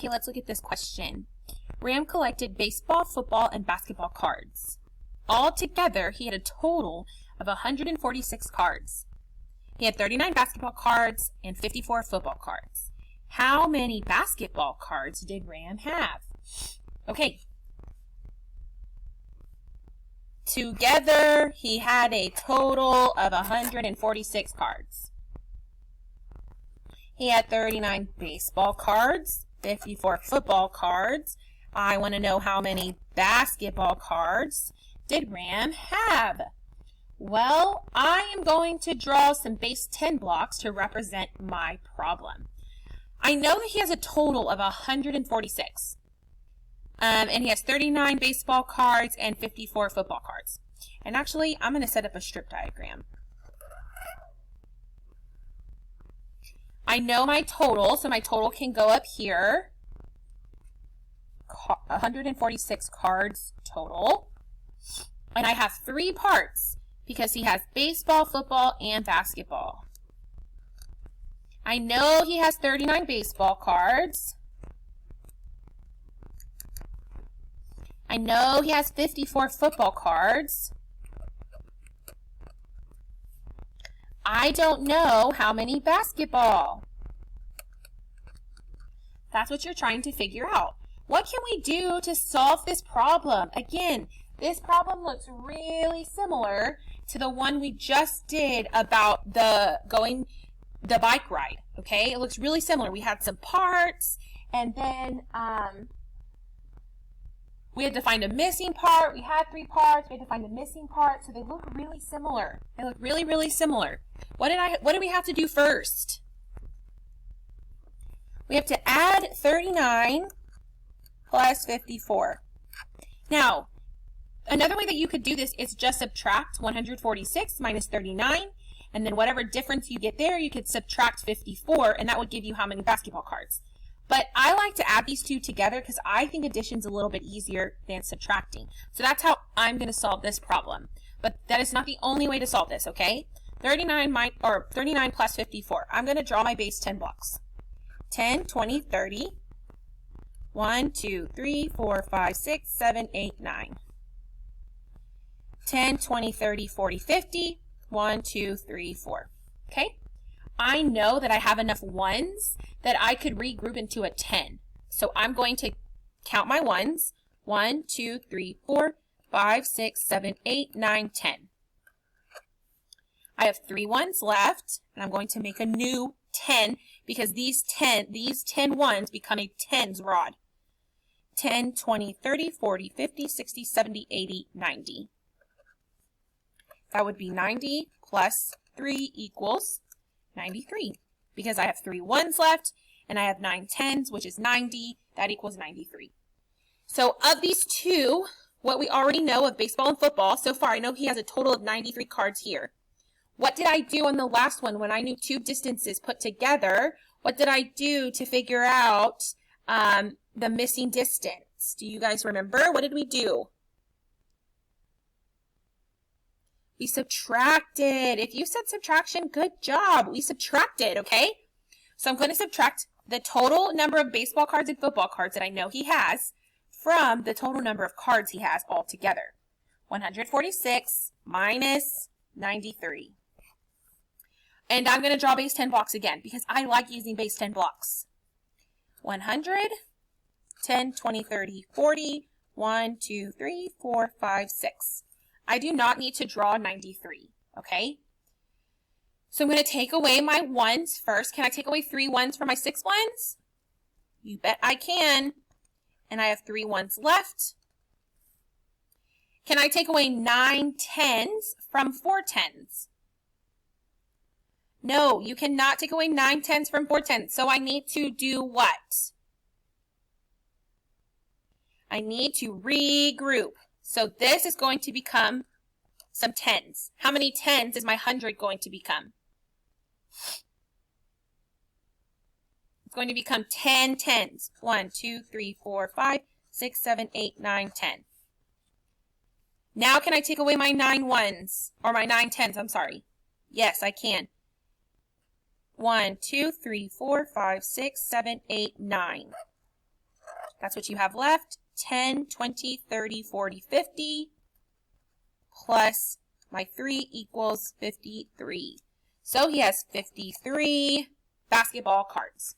Okay, let's look at this question. Ram collected baseball, football, and basketball cards. Altogether, he had a total of 146 cards. He had 39 basketball cards and 54 football cards. How many basketball cards did Ram have? Okay. Together, he had a total of 146 cards. He had 39 baseball cards, 54 football cards. I want to know how many basketball cards did Ram have? Well, I am going to draw some base 10 blocks to represent my problem. I know that he has a total of 146. And he has 39 baseball cards and 54 football cards. And actually, I'm going to set up a strip diagram. I know my total, so my total can go up here. 146 cards total. And I have 3 parts because he has baseball, football, and basketball. I know he has 39 baseball cards. I know he has 54 football cards. I don't know how many basketball. That's what you're trying to figure out. What can we do to solve this problem? Again, this problem looks really similar to the one we just did about the bike ride, okay? It looks really similar. We had some parts, and then we had to find a missing part. We had 3 parts. We had to find a missing part. So they look really similar. They look really, really similar. What do we have to do first? We have to add 39 plus 54. Now, another way that you could do this is just subtract 146 minus 39, and then whatever difference you get there, you could subtract 54, and that would give you how many basketball cards. But I like to add these two together because I think addition's a little bit easier than subtracting. So that's how I'm going to solve this problem. But that is not the only way to solve this, okay? 39 plus 54. I'm going to draw my base 10 blocks. 10, 20, 30. 1, 2, 3, 4, 5, 6, 7, 8, 9. 10, 20, 30, 40, 50. 1, 2, 3, 4. Okay? I know that I have enough ones that I could regroup into a 10. So I'm going to count my ones. 1, 2, 3, 4, 5, 6, 7, 8, 9, 10. I have 3 ones left, and I'm going to make a new 10 because these 10 ones become a tens rod. 10, 20, 30, 40, 50, 60, 70, 80, 90. That would be 90 plus 3 equals 93 because I have 3 ones left and I have 9 tens, which is 90. That equals 93. So of these two, what we already know of baseball and football, so far I know he has a total of 93 cards here. What did I do on the last one when I knew 2 distances put together? What did I do to figure out the missing distance? Do you guys remember? What did we do? We subtracted. If you said subtraction, good job. We subtracted, okay? So I'm going to subtract the total number of baseball cards and football cards that I know he has from the total number of cards he has all together. 146 minus 93. And I'm going to draw base 10 blocks again because I like using base 10 blocks. 100, 10, 20, 30, 40, 1, 2, 3, 4, 5, 6. I do not need to draw 93, okay? So I'm going to take away my ones first. Can I take away 3 ones from my 6 ones? You bet I can. And I have 3 ones left. Can I take away 9 tens from 4 tens? No, you cannot take away 9 tens from 4 tens. So I need to do what? I need to regroup. So this is going to become some tens. How many tens is my 100 going to become? It's going to become 10 tens. 1, 2, 3, 4, 5, 6, 7, 8, 9, 10. Now can I take away my 9 ones? Or my 9 tens, I'm sorry. Yes, I can. 1, 2, 3, 4, 5, 6, 7, 8, 9. That's what you have left. 10, 20, 30, 40, 50 plus my 3 equals 53. So he has 53 basketball cards.